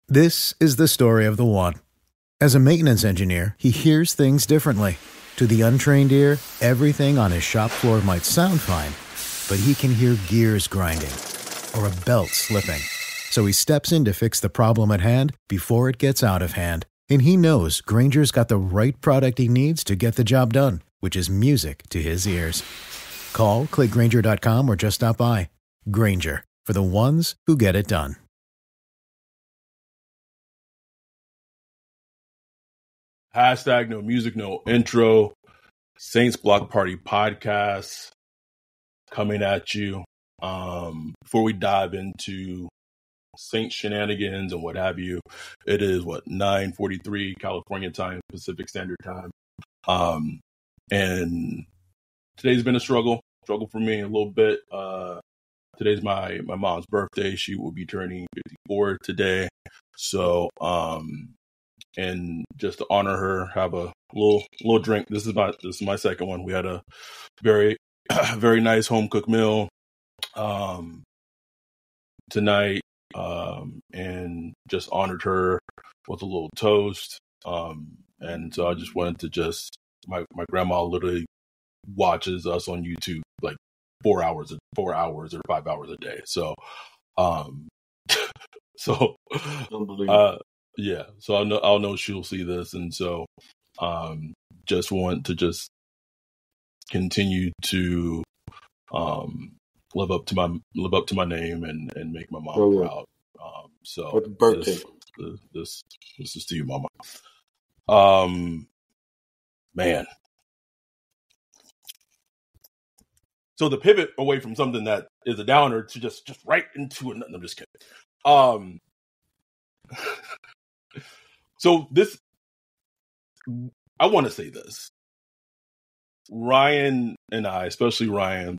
This is the story of the one. As a maintenance engineer, he hears things differently. To the untrained ear, everything on his shop floor might sound fine, but he can hear gears grinding or a belt slipping. So he steps in to fix the problem at hand before it gets out of hand. And he knows Grainger's got the right product he needs to get the job done, which is music to his ears. Call, click Grainger.com, or just stop by. Grainger, for the ones who get it done. Hashtag no music, no intro. Saints Block Party podcast coming at you. Before we dive into Saints shenanigans and what have you, it is 9:43 California time, Pacific Standard Time. And today's been a struggle for me a little bit. Today's my mom's birthday. She will be turning 54 today. So, and just to honor her, have a little drink. This is my second one. We had a very very nice home cooked meal tonight, and just honored her with a little toast. And so I just wanted to my grandma literally watches us on YouTube like 4 hours or 5 hours a day. So yeah, so I'll know she'll see this, and so just want to continue to live up to my name and make my mom proud. So for the birthday, this is to you, Mama. Man. So the pivot away from something that is a downer to just right into another. I'm just kidding. So this, I want to say this. Ryan and I, especially Ryan,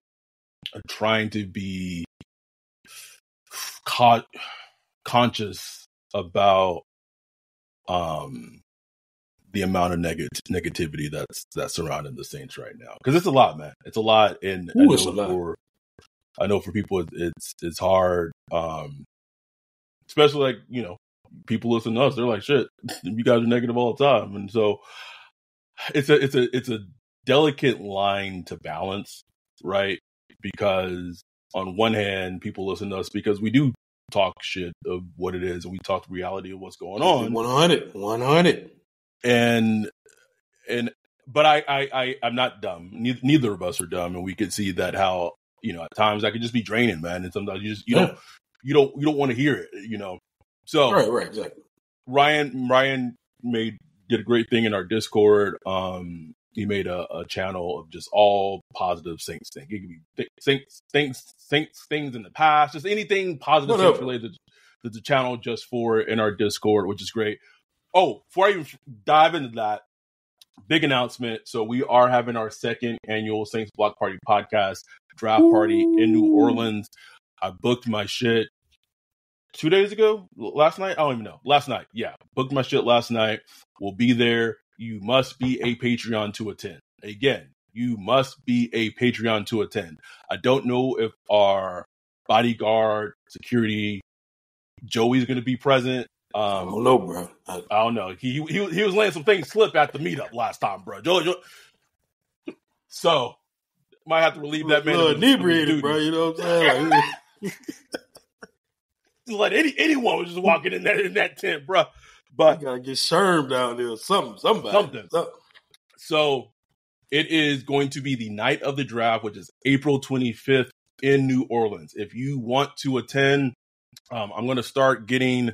are trying to be conscious about the amount of negativity that's surrounding the Saints right now, because it's a lot, man. It's a lot, and I know for people it's hard, especially like people listen to us. They're like, shit, you guys are negative all the time, and so it's a delicate line to balance, right? Because on one hand, people listen to us because we do talk shit of what it is, and we talk the reality of what's going on. 100. But I'm not dumb. Neither of us are dumb, and we could see that how at times that could just be draining, man. And sometimes you don't want to hear it, So right, exactly. Ryan did a great thing in our Discord. He made a channel of just all positive Saints things. It could be Saints things in the past, just anything positive Saints related to the channel just for in our Discord, which is great. Oh, before I even dive into that, big announcement. So we are having our second annual Saints Block Party podcast draft party in New Orleans. I booked my shit 2 days ago, last night. I don't even know. Last night. Yeah. Booked my shit last night. We'll be there. You must be a Patreon to attend. Again, you must be a Patreon to attend. I don't know if our bodyguard, security, Joey's going to be present. I don't know, bro. I don't know. He was letting some things slip at the meetup last time, bro. Joey. So might have to relieve that man. Inebriated, bro. You know what I'm saying? Just let anyone was just walking in that tent, bro. But you gotta get Sherm down there, something. So it is going to be the night of the draft, which is April 25th in New Orleans. If you want to attend, I'm going to start getting.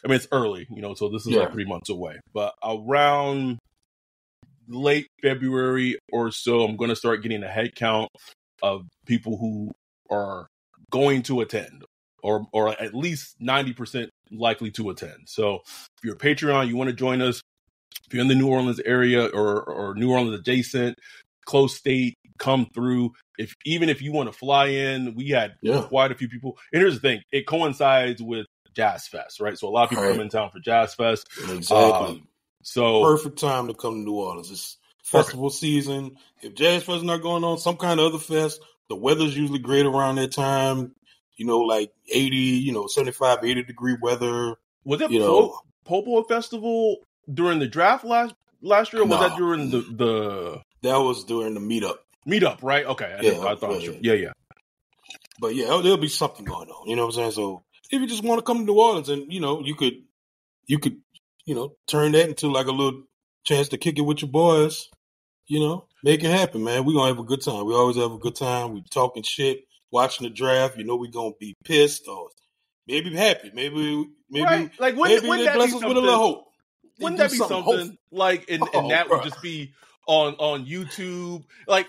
I mean, it's early, so this is like 3 months away. But around late February or so, I'm going to start getting a head count of people who are going to attend, or at least 90% likely to attend. So if you're a Patreon, you want to join us, if you're in the New Orleans area or New Orleans adjacent, close state, come through. Even if you want to fly in, we had quite a few people. And here's the thing, it coincides with Jazz Fest, right? So a lot of people come in town for Jazz Fest. Exactly. So perfect time to come to New Orleans. It's festival season. If Jazz Fest is not going on, some kind of other fest, the weather's usually great around that time. Like 80, 75, 80 degree weather. Was it You know, Popo Festival during the draft last year, or was Nah. that during the that was during the meetup. meetup? Right? Okay, I thought sure. Yeah. But yeah, there'll be something going on. You know what I'm saying? So if you just want to come to New Orleans, and you could, turn that into like a little chance to kick it with your boys. Make it happen, man. We're gonna have a good time. We always have a good time. We talking shit, watching the draft. We're gonna be pissed or maybe happy. Maybe Right. Like maybe wouldn't they that bless be us something? with a little hope. Wouldn't that be something? Hopeful. Like and that would just be on YouTube. Like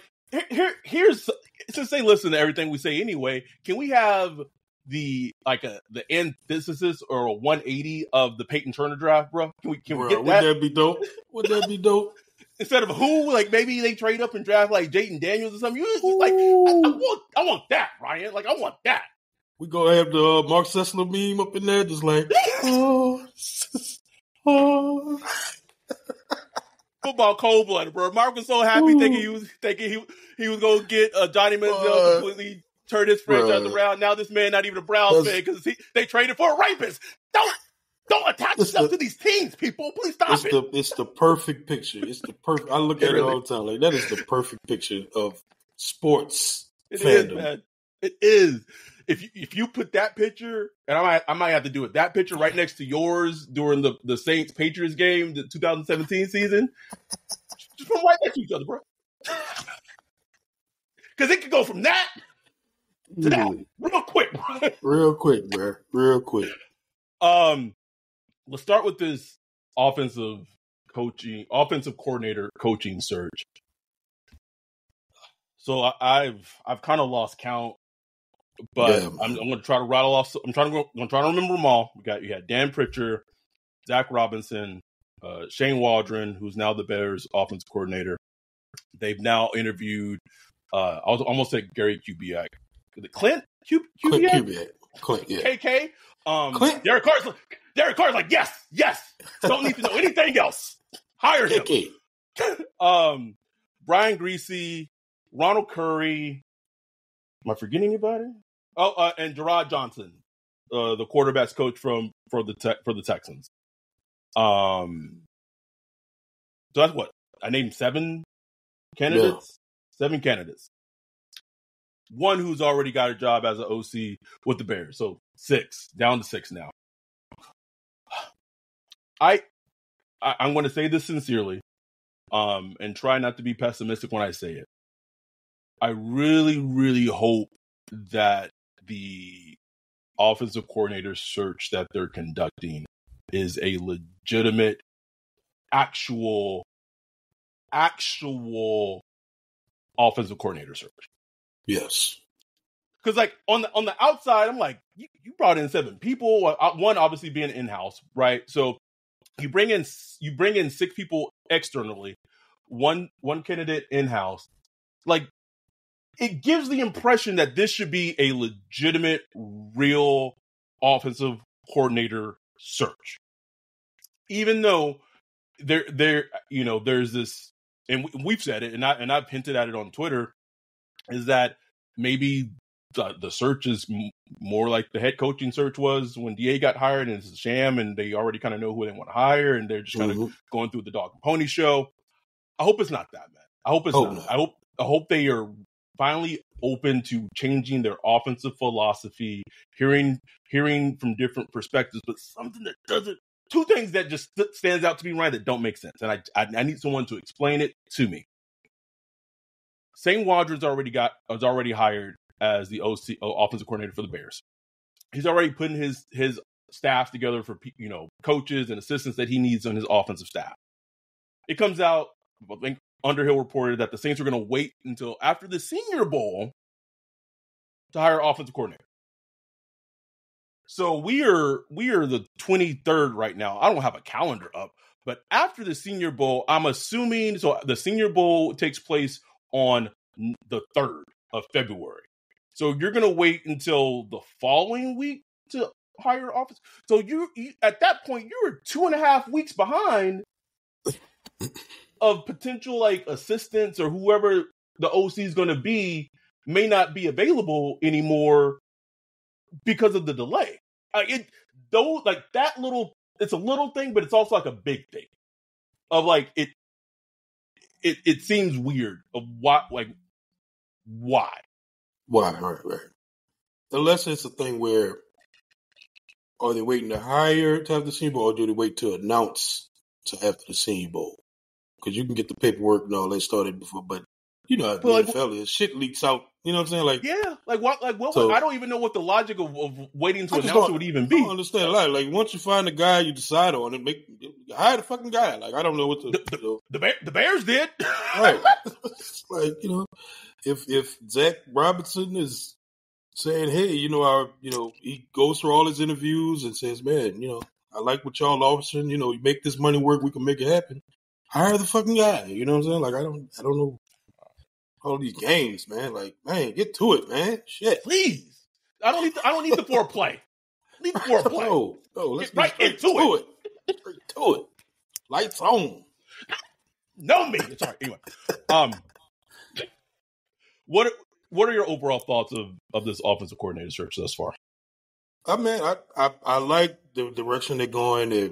here's since they listen to everything we say anyway, can we have the antithesis or a 180 of the Peyton Turner draft, bro? Can we get that? Would that be dope? Would that be dope? Instead of who, like maybe they trade up and draft like Jayden Daniels or something. Like I want that, Ryan. Like I want that. We gonna have the Mark Sessler meme up in there, just like football cold blooded, bro. Mark was so happy thinking he was gonna get Johnny Manziel completely turn his franchise around. Now this man not even a Browns fan because they traded for a rapist. Don't attach yourself to these teams, people. Please stop it. It's the perfect picture. It's the perfect. I look at it all the time. Like that is the perfect picture of sports It fandom. is, man. It is. If you put that picture, and I might have to do it, that picture right next to yours during the Saints Patriots game, the 2017 season, just put them right next to each other, bro. Because it could go from that to that real quick, bro. Real quick, bro. Real quick. Let's start with this offensive coordinator coaching search. So I've kind of lost count, but yeah. I'm going to try to rattle off. I'm trying to remember them all. You had Dan Pritchard, Zach Robinson, Shane Waldron, who's now the Bears offensive coordinator. They've now interviewed. I was almost said Gary Kubiak. Clint Kubiak. Clint, yeah. KK. Clint. Derek Carr's like, yes. Don't need to know anything else. Hire him. Brian Greasy, Ronald Curry. Am I forgetting anybody? Oh, and Gerard Johnson, the quarterbacks coach for the Texans. So that's what I named 7 candidates. Yeah. 7 candidates. One who's already got a job as an OC with the Bears. So 6, down to 6 now. I'm going to say this sincerely, and try not to be pessimistic when I say it. I really, really hope that the offensive coordinator search that they're conducting is a legitimate, actual offensive coordinator search. Yes. Because like on the outside, I'm like, you brought in 7 people. One obviously being in-house, right? So you bring in 6 people externally, one candidate in-house. Like it gives the impression that this should be a legitimate, real offensive coordinator search. Even though there's this, and we've said it, and I've hinted at it on Twitter, is that maybe the search is more like the head coaching search was when DA got hired, and it's a sham, and they already kind of know who they want to hire, and they're just kind of going through the dog and pony show. I hope it's not that, man. I hope it's not. I hope they are finally open to changing their offensive philosophy, hearing from different perspectives, but something that doesn't. 2 things that just stands out to me, right, that don't make sense, and I need someone to explain it to me. Shane Waldron's was already hired as the OC, offensive coordinator for the Bears. He's already putting his staff together for coaches and assistants that he needs on his offensive staff. It comes out, I think Underhill reported that the Saints are going to wait until after the Senior Bowl to hire an offensive coordinator. So we are the 23rd right now. I don't have a calendar up, but after the Senior Bowl, I'm assuming the Senior Bowl takes place on the 3rd of February. So you're going to wait until the following week to hire office. So you at that point, you're 2.5 weeks behind of potential like assistants or whoever the OC is going to be may not be available anymore because of the delay. those like that little. It's a little thing, but it's also like a big thing. Of like it seems weird of why. Right. Unless it's a thing where are they waiting to hire to have the Senior Bowl, or do they wait to announce to have the Senior Bowl? Because you can get the paperwork and all that started before, but you know how the NFL is. Shit leaks out. You know what I'm saying? Like, yeah, like what? So, I don't even know what the logic of waiting to announce it would even be. I don't understand a lot. Like, once you find a guy, you decide on it. Hire the fucking guy. Like, I don't know what the Bears did. Right. Like, you know, if Zach Robinson is saying, hey, he goes through all his interviews and says, man, I like what y'all offering. You make this money work, we can make it happen. Hire the fucking guy. You know what I'm saying? Like, I don't know all these games, man. Like, man, get to it, man. Shit, please. I don't need the foreplay. Leave the foreplay. No, let's get right into it. Straight to it. Lights on. No me. Sorry. Anyway, what are your overall thoughts of this offensive coordinator search thus far? I like the direction they're going. They're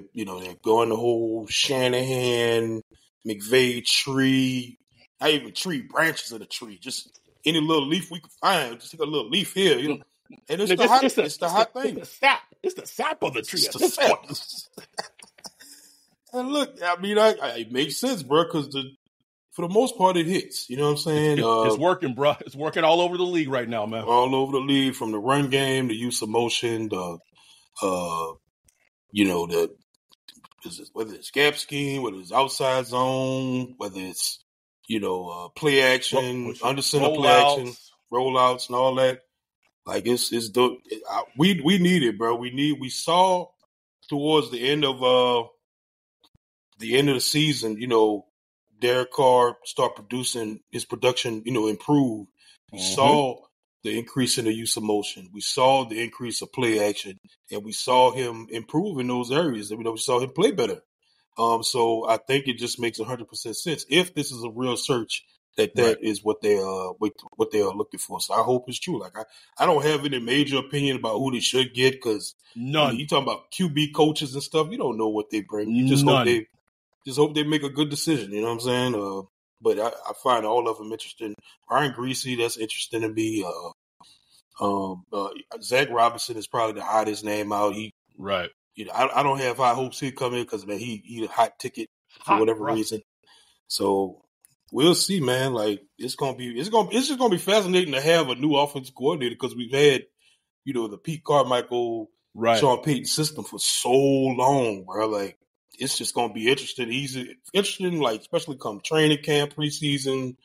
going the whole Shanahan, McVay tree. Not even tree, branches of the tree. Just any little leaf we can find. Just take a little leaf here, And it's the hot thing. It's the sap. It's the sap of the tree at this point. And look, I mean, it makes sense, bro, because for the most part, it hits. You know what I'm saying? It's working, bro. It's working all over the league right now, man. All over the league, from the run game, the use of motion, whether it's gap scheme, whether it's outside zone, whether it's play action, under center play action, rollouts, and all that. Like we need it, bro. We saw towards the end of the season, Derek Carr start producing his production, improve. We saw the increase in the use of motion. We saw the increase of play action, and we saw him improve in those areas. We saw him play better. So I think it just makes 100% sense if this is a real search that is what they are looking for. So I hope it's true. Like I don't have any major opinion about who they should get, because none. You talking about QB coaches and stuff. You don't know what they bring. You just hope they make a good decision. You know what I'm saying? But I find all of them interesting. Brian Greasy, that's interesting to me. Zach Robinson is probably the hottest name out. Right. I don't have high hopes he'd come in, because, man, he a hot ticket for whatever reason. So we'll see, man. Like, it's just gonna be fascinating to have a new offensive coordinator, because we've had, the Pete Carmichael, Sean Payton system for so long, bro. Like, it's just gonna be interesting. Interesting, like, especially come training camp, preseason,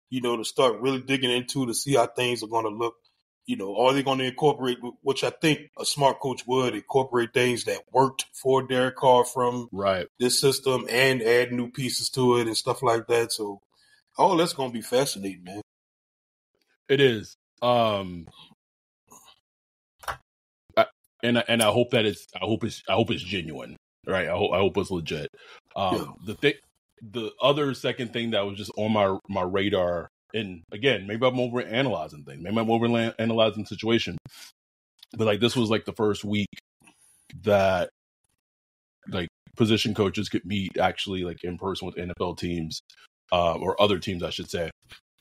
to start really digging into to see how things are gonna look. Are they going to incorporate, which I think a smart coach would, incorporate things that worked for Derek Carr from this system and add new pieces to it and stuff like that. So, that's going to be fascinating, man. It is. And I hope that I hope it's genuine, right? I hope it's legit. The other second thing that was just on my radar. And again, maybe I'm overanalyzing things. Maybe I'm overanalyzing the situation. But like, this was like the first week that like position coaches could meet actually like in person with NFL teams, or other teams, I should say.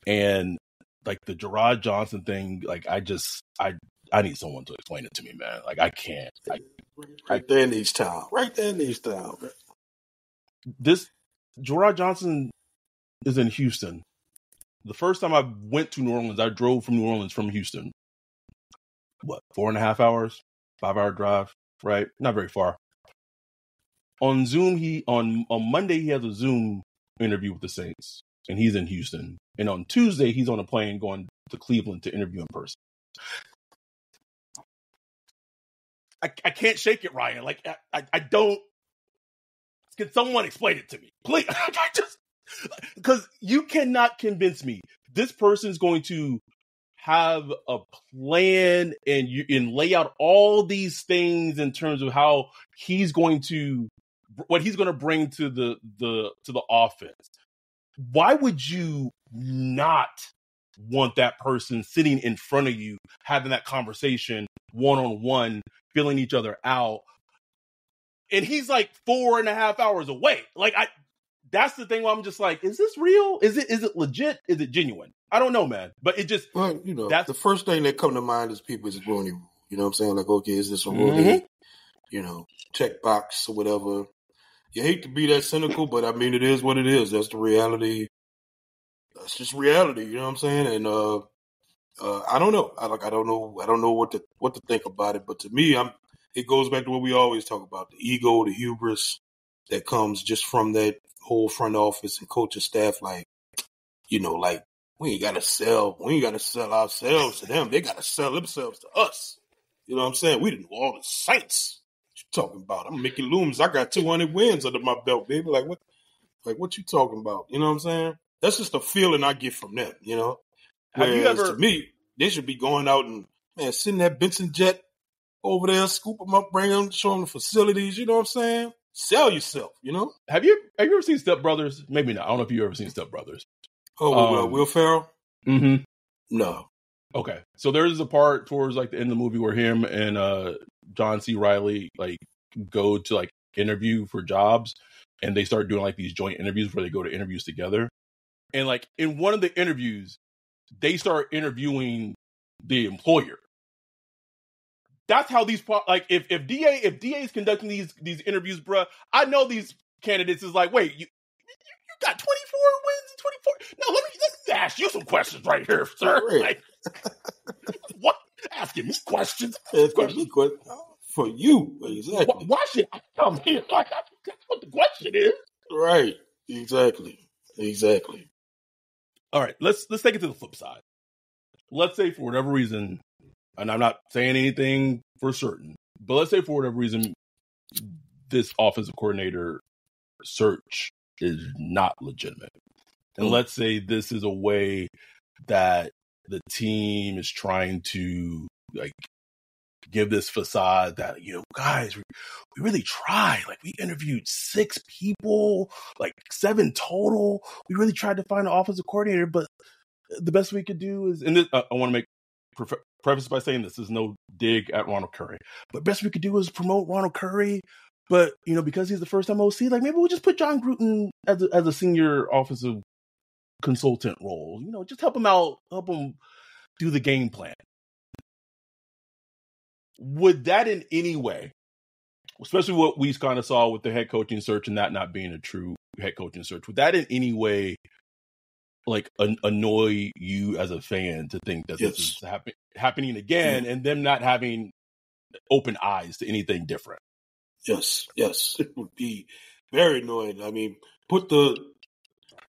And like the Gerard Johnson thing, like I need someone to explain it to me, man. Like I can't. Right there in East Town. This Gerard Johnson is in Houston. The first time I went to New Orleans, I drove from New Orleans from Houston. 4.5 hours, 5-hour drive, right? Not very far. On Zoom, on Monday, he has a Zoom interview with the Saints, and he's in Houston. And on Tuesday, he's on a plane going to Cleveland to interview in person. I can't shake it, Ryan. Like, I don't. Can someone explain it to me? Please. Because you cannot convince me this person's going to have a plan and lay out all these things in terms of how what he's going to bring to the offense. Why would you not want that person sitting in front of you, having that conversation one-on-one, filling each other out? and he's like 4.5 hours away. Like that's the thing where I'm just like, is this real? Is it legit? Is it genuine? I don't know, man. But it just, well, the first thing that come to mind is people is Rooney Rule. You know what I'm saying? Like, okay, is this a Rooney, check box or whatever? You hate to be that cynical, but I mean, it is what it is. That's the reality. That's just reality. You know what I'm saying? And I don't know. I don't know what to think about it. But to me, it goes back to what we always talk about: the ego, the hubris that comes just from that whole front office and coaching staff. Like, like we ain't got to sell ourselves to them. They got to sell themselves to us. You know what I'm saying? We didn't know all the sights. What you talking about? I'm Mickey Loomis. I got 200 wins under my belt, baby. Like what? Like what you talking about? You know what I'm saying? That's just a feeling I get from them. Whereas to me, they should be going out and sitting that Benson jet over there, scoop them up, bring them, show them the facilities. You know what I'm saying? Sell yourself. Have you ever seen Step Brothers? Maybe not. I don't know if you've ever seen Step Brothers. Oh, Will Ferrell? Mm-hmm. No. Okay, so there's a part towards like the end of the movie where him and John C. Reilly like go to like interview for jobs, and they start doing like these joint interviews where they go to interviews together. And like in one of the interviews, they start interviewing the employer. That's how these like if DA is conducting these interviews, bruh, I know these candidates is like, wait, you got 24 wins in 24. No, let me ask you some questions right here, sir. Right. Like, what? Asking me questions? For you, exactly. Why should I come here? Like, that's what the question is. Right. Exactly. All right, let's take it to the flip side. Let's say for whatever reason, and I'm not saying anything for certain, but let's say for whatever reason, this offensive coordinator search is not legitimate. And let's say this is a way that the team is trying to like give this facade that, guys, we really tried. Like we interviewed 6 people, like 7 total. We really tried to find an offensive coordinator, but the best we could do is, and this, I want to make preface by saying this is no dig at Ronald Curry, but best we could do is promote Ronald Curry. But, because he's the first time OC, like maybe we'll just put John Gruden as a senior offensive consultant role, just help him out, help him do the game plan. Would that in any way, especially what we kind of saw with the head coaching search and that not being a true head coaching search, would that in any way like annoy you as a fan to think that this is happening again and them not having open eyes to anything different? Yes, it would be very annoying. I mean, put the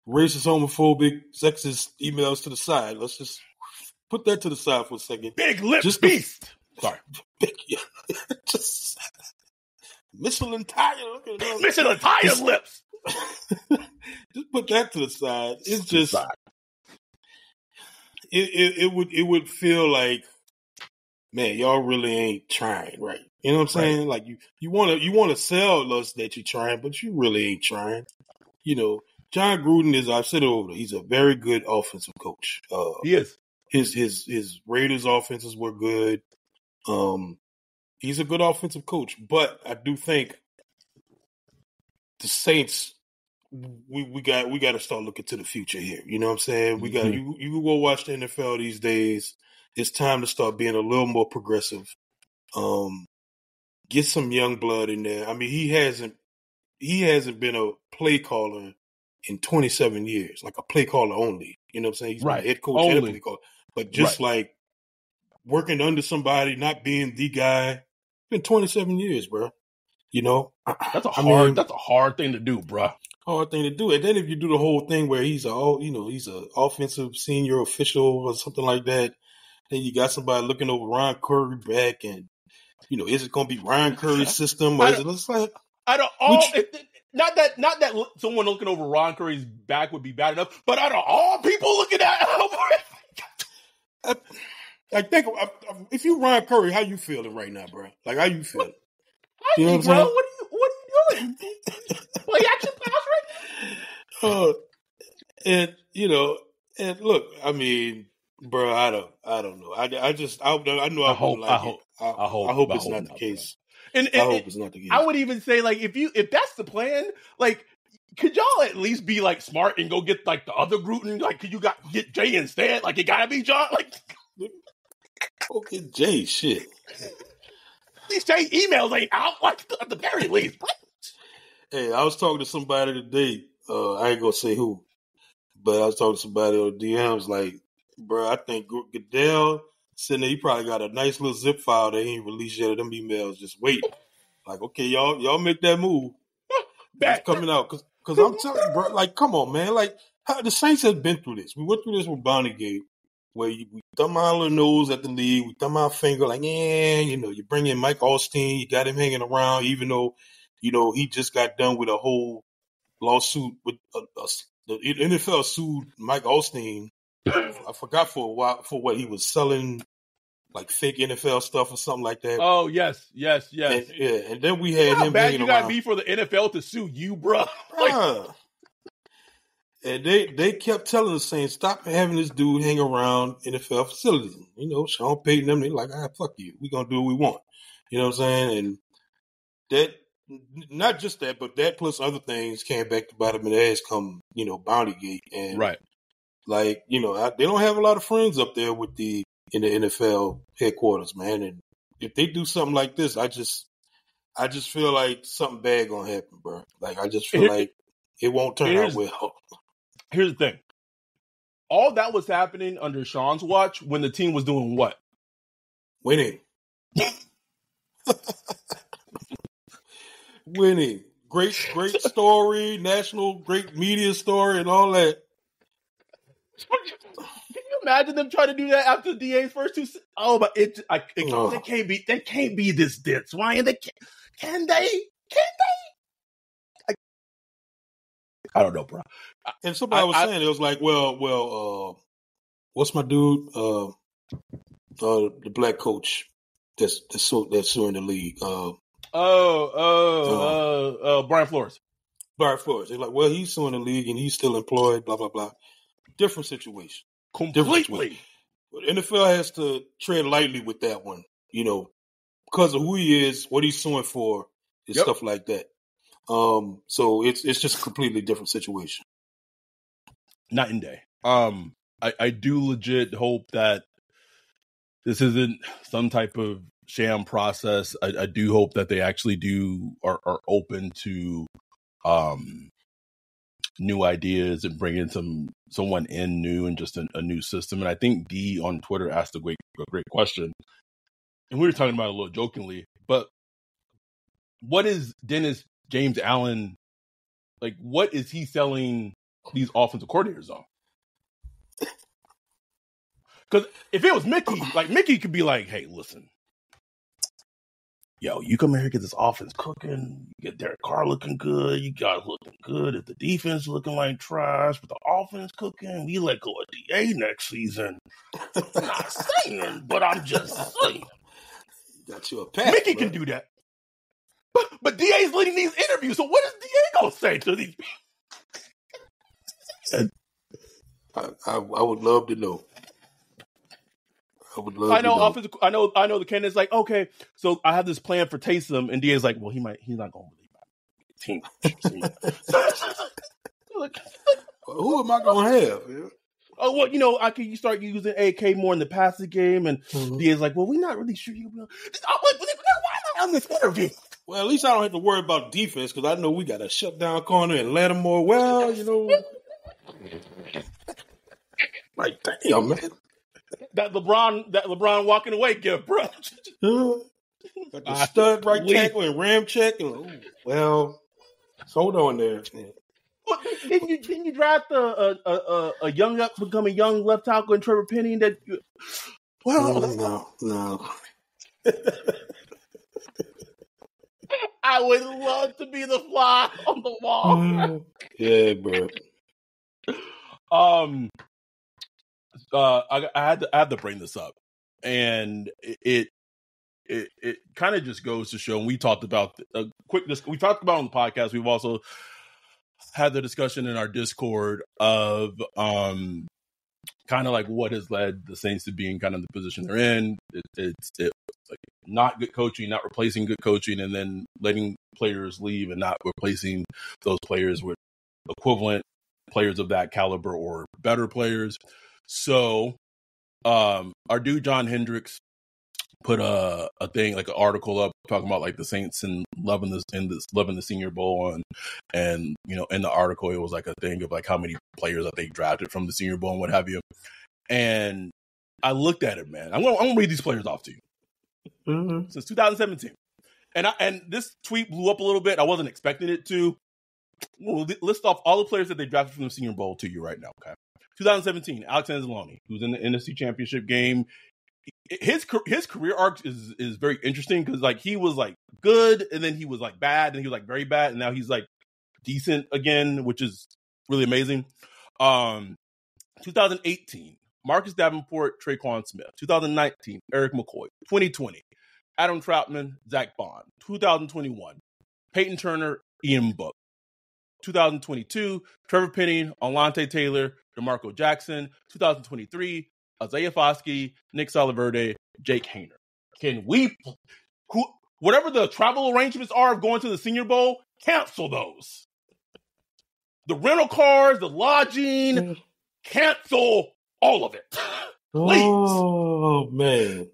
racist, homophobic, sexist emails to the side. Let's just put that to the side for a second. Big lips beast. Sorry. Just Michelin tire. Michelin tire lips. Just put that to the side. It's just it would feel like, man, y'all really ain't trying, right? You know what I'm saying? Right. Like you want to sell us that you're trying, but you really ain't trying. John Gruden is, I've said it over, he's a very good offensive coach. He is. His Raiders offenses were good. He's a good offensive coach, but I do think the Saints, we got to start looking to the future here. You know what I'm saying? We got you go watch the NFL these days. It's time to start being a little more progressive. Get some young blood in there. I mean, he hasn't been a play caller in 27 years, like a play caller only. You know what I'm saying? He's been a head coach and a play caller. But just like working under somebody, not being the guy, it's been 27 years, bro. That's a hard thing to do, bro. Hard thing to do. And then if you do the whole thing where he's a offensive senior official or something like that, then you got somebody looking over Ron Curry back, and is it going to be Ron Curry's system, or is it like out of all? Not that someone looking over Ron Curry's back would be bad enough, but out of all people looking at think if you Ron Curry, how you feeling right now, bro? Like how you feeling? What are you doing? Play action pass right now? And look, I mean, bro, I don't know. I hope it's not the case. And I hope it's not the case. I would even say, like, if that's the plan, like, could y'all at least be like smart and go get like the other Gruden? Like, could you get Jay instead? Like, it gotta be John. Like, okay, Jay, shit. At least Jay's emails ain't out. Like, at the very least. Hey, I was talking to somebody today. I ain't gonna say who, but I was talking to somebody on DMs. Like, bro, I think Goodell sitting there, he probably got a nice little zip file that he ain't released yet of them emails. Just wait. Like, okay, y'all make that move. It's coming out because I'm telling you, bro. Like, come on, man. Like, the Saints have been through this. We went through this with Bountygate, where we thumb our little nose at the league, we thumb our finger, like, you bring in Mike Alstein, you got him hanging around, even though, he just got done with a whole lawsuit with the NFL sued Mike Alstein. I forgot for a while for what he was selling, like fake NFL stuff or something like that. Oh yes. And then we had him bad hanging you around. gotta be for the NFL to sue you, bro. And they kept telling us, saying, stop having this dude hang around NFL facilities. Sean Payton, them, they like, fuck you. We gonna do what we want. You know what I'm saying? And that, not just that, but that plus other things came back to bite them in the ass come, Bountygate. And right. Like, they don't have a lot of friends up there in the NFL headquarters, man. And if they do something like this, I just feel like something bad gonna happen, bro. Like, I just feel like it won't turn out well. Here's the thing. All that was happening under Sean's watch when the team was doing what? Winning. Winning. Great story, national, great media story and all that. Can you imagine them trying to do that after the DA's first two? Oh, but they can't be this dense, Ryan. Can they? I don't know, bro. And somebody was saying, it was like, well, what's my dude? The black coach that's suing the league. Brian Flores. Brian Flores. They're like, well, he's suing the league and he's still employed. Blah blah blah. Different situation. Completely. But NFL has to tread lightly with that one, because of who he is, what he's suing for, and stuff like that. So it's just a completely different situation. Night and day. I do legit hope that this isn't some type of sham process. I do hope that they actually are open to new ideas and bringing someone in new and just a new system. And I think D on Twitter asked a great question, and we were talking about it a little jokingly, but what is Dennis James Allen, like, what is he selling these offensive coordinators on? Because if it was Mickey, like, Mickey could be like, hey, listen, yo, you come in here, get this offense cooking, you get Derek Carr looking good, you guys looking good, if the defense looking like trash, but the offense cooking, we let go of DA next season. I'm not saying, but I'm just saying. Got you a pass, Mickey can do that. But DA's leading these interviews, so what is DA going to say to these people? I would love to know. I know the candidate's like, okay, so I have this plan for Taysom, and DA's like, well, he's not going to believe my team. Who am I going to have? Yeah? Oh, well, you start using AK more in the passing game, and DA's like, well, we're not really sure you will. Why am I on this interview? Well, at least I don't have to worry about defense, because I know we got a shutdown corner in Lattimore. Well, like, damn, man. That LeBron walking away gift, bro. Got the stud right tackle and ram check. And, well, hold on there. Well, didn't you draft a young up becoming young left tackle in Trevor Penny? No. I would love to be the fly on the wall. Yeah, bro. I had to bring this up, and it kind of just goes to show. And we talked about we talked about on the podcast. We've also had the discussion in our Discord of kind of like what has led the Saints to being kind of the position they're in. It's like not good coaching, not replacing good coaching, and then letting players leave and not replacing those players with equivalent players of that caliber or better players. So our dude John Hendricks put a thing, like an article up talking about like the Saints and loving the Senior Bowl, and you know, in the article it was like a thing of like how many players I think drafted from the Senior Bowl and what have you. And I looked at it, man. I'm gonna read these players off to you. Mm-hmm. Since 2017, and this tweet blew up a little bit. I wasn't expecting it to. We'll list off all the players that they drafted from the Senior Bowl to you right now. Okay, 2017, Alex Anzalone, who's in the NFC Championship game. His career arc is very interesting because like he was like good and then he was like bad and he was like very bad and now he's like decent again, which is really amazing. 2018, Marcus Davenport, Traquan Smith. 2019, Eric McCoy. 2020, Adam Troutman, Zach Bond. 2021, Peyton Turner, Ian Book. 2022, Trevor Penning, Alante Taylor, DeMarco Jackson. 2023, Isaiah Foskey, Nick Salaverde, Jake Hayner. Can we, whatever the travel arrangements are of going to the Senior Bowl, cancel those. The rental cars, the lodging, cancel all of it. Please. Oh, man.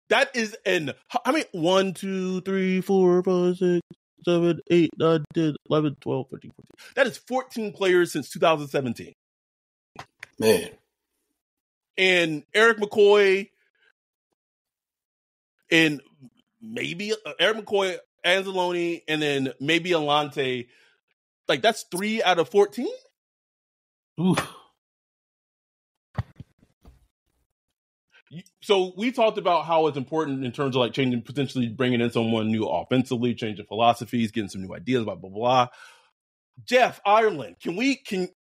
That is I mean, 1, 2, 3, 4, 5, 6, 7, 8, 9, 10, 11, 12, 13, 14. That is 14 players since 2017. Man. And Eric McCoy and maybe Eric McCoy, Anzalone, and then maybe Alante. Like, that's 3 out of 14? Oof. So we talked about how it's important in terms of like changing, potentially bringing in someone new offensively, changing philosophies, getting some new ideas, blah, blah, blah. Jeff, Ireland,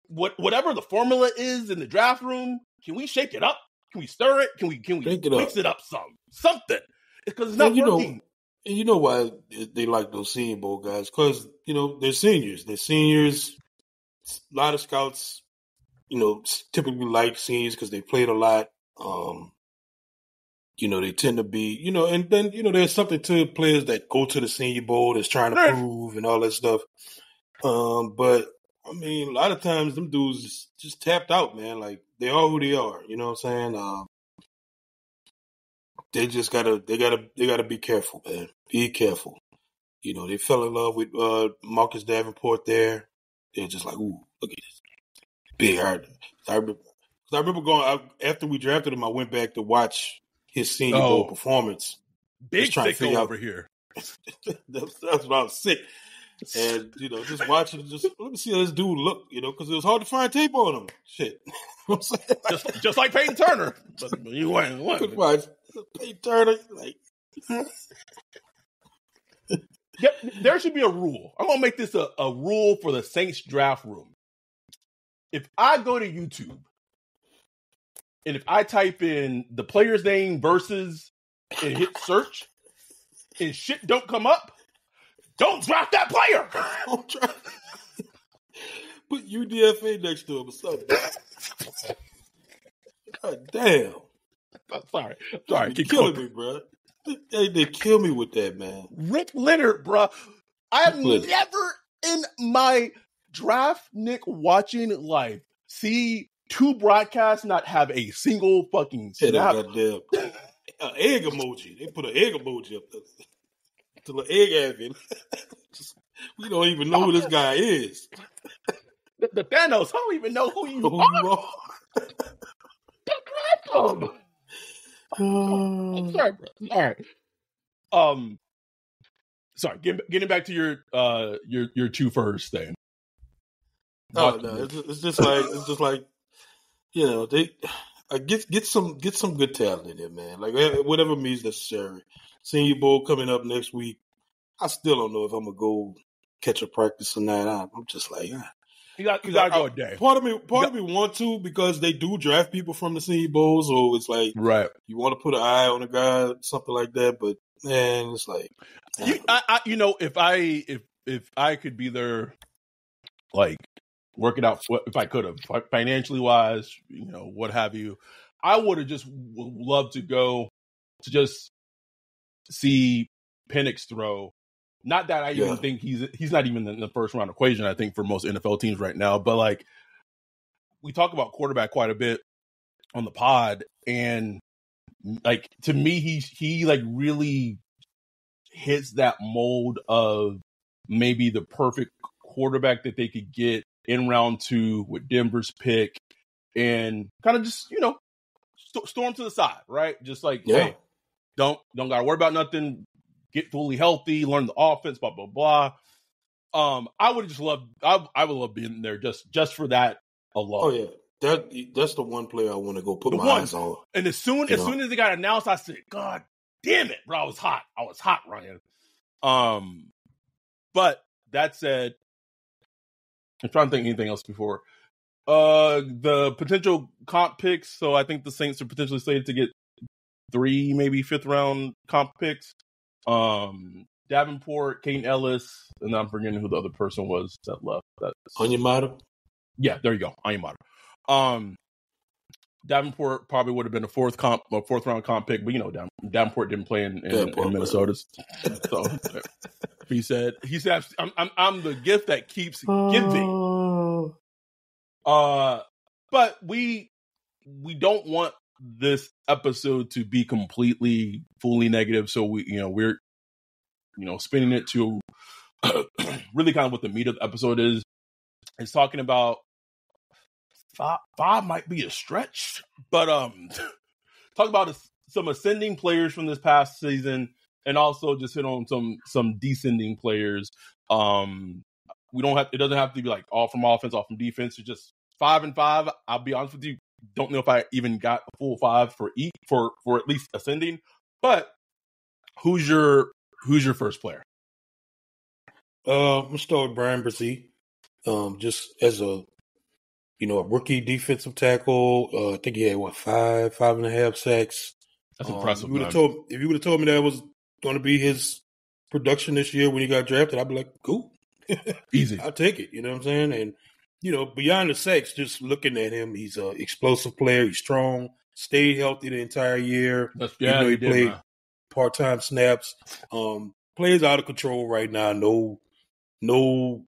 whatever the formula is in the draft room, can we shake it up? Can we stir it? Can we mix it up something? Because it's not working. And you know why they like those Senior Bowl guys? Because, you know, they're seniors. A lot of scouts, you know, typically like seniors because they played a lot. You know, they tend to be, you know, and then, you know, there's something to players that go to the Senior Bowl that's trying to prove and all that stuff. But I mean, a lot of times them dudes just tapped out, man. Like, they are who they are. You know what I'm saying? They just gotta be careful, man. Be careful. You know, they fell in love with Marcus Davenport there. They're just like, ooh, look at this big heart. I remember going after we drafted him. I went back to watch his Senior Bowl performance. Big sicko over here. That's why I was sick. And, you know, just watching, let me see how this dude look, you know, because it was hard to find tape on him. Shit. You know what I'm saying? just like Peyton Turner. But you weren't. Could watch Peyton Turner, like. Yep, there should be a rule. I'm going to make this a rule for the Saints draft room. If I go to YouTube and if I type in the player's name versus and hit search and shit don't come up, don't draft that player. Don't draft. Put UDFA next to him or something. God damn. Sorry. You're killing me, bro. They kill me with that, man. Rick Leonard, bro. I have never in my draft Nick watching life see two broadcasts not have a single fucking snap. Goddamn. Egg emoji. They put an egg emoji up there. To the egg advent. We don't even know who this guy is. The Thanos, I don't even know who you are. I'm sorry, bro. All right. Sorry. Getting back to your two first thing. Oh no, it's just like you know, they get some good talent in there, man. Like whatever means necessary. Senior Bowl coming up next week. I still don't know if I'm gonna go catch a practice or not. I'm just like, you got to go a day. Part of me want to because they do draft people from the Senior Bowl, so it's like right. You want to put an eye on a guy, something like that. But man, it's like if I could be there, like work it out if I could have financially wise, you know, what have you, I would have just loved to go to just see Penix throw. Not that I even think he's not even in the first round equation, I think, for most NFL teams right now. But, like, we talk about quarterback quite a bit on the pod. And, like, to me, he like, really hits that mold of maybe the perfect quarterback that they could get in round 2 with Denver's pick and kind of just, storm to the side, right? Just like, hey, don't got to worry about nothing. Get fully healthy, learn the offense, blah, blah, blah. I would just love, I would love being there just for that alone. Oh, yeah. That's the one player I want to go put my eyes on. And as soon as it got announced, I said, God damn it, bro. I was hot, Ryan. But that said, I'm trying to think of anything else before. The potential comp picks. So I think the Saints are potentially slated to get 3, maybe 5th round comp picks. Davenport, Kane Ellis, and I'm forgetting who the other person was that left. Onyemata? Yeah, there you go. Onyemata. Davenport probably would have been a 4th round comp pick, but Davenport didn't play in Minnesota. So he said, I'm the gift that keeps giving. But we don't want this episode to be completely fully negative, so we're spinning it to really kind of what the meat of the episode is. It's talking about five might be a stretch, but talk about some ascending players from this past season, and also just hit on some descending players. It doesn't have to be like all from offense, all from defense. It's just 5 and 5. I'll be honest with you, don't know if I even got a full 5 for each for at least ascending. But who's your first player? I'm gonna start with Brian Brzee. Just as a rookie defensive tackle. I think he had 5.5 sacks. That's impressive. If you would have told me that was going to be his production this year when he got drafted, I'd be like, cool, easy. I'll take it. You know what I'm saying? And beyond the sacks, just looking at him, he's an explosive player. He's strong. Stayed healthy the entire year. He played part-time snaps. Plays out of control right now. No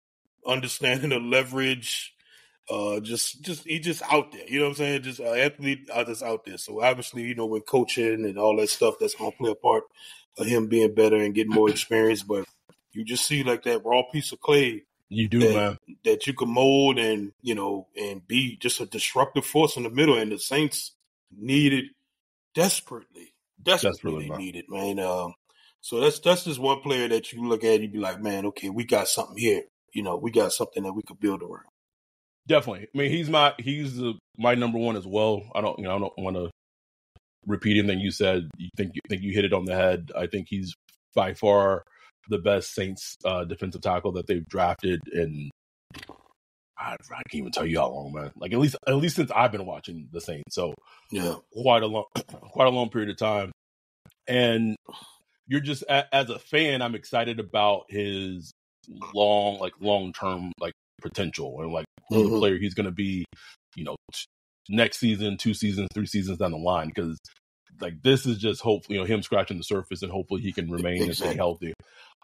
understanding of leverage. He's just out there. You know what I'm saying? Just athlete just out there. So obviously, when coaching and all that stuff, that's gonna play a part of him being better and getting more experience. But you just see like that raw piece of clay. You do, man. That you can mold and and be just a disruptive force in the middle. And the Saints needed desperately they needed, man. So that's just one player that you look at, you'd be like, man, okay, we got something here. We got something that we could build around. Definitely. I mean, he's my number one as well. I don't want to repeat anything you said. You think you hit it on the head. I think he's by far the best Saints defensive tackle that they've drafted, and I can't even tell you how long, man. Like at least since I've been watching the Saints. So yeah, quite a long period of time. And you're just as a fan, I'm excited about his long-term potential and who the player he's going to be, next season, 2 seasons, 3 seasons down the line. Because this is just hopefully him scratching the surface, and hopefully he can remain and stay healthy.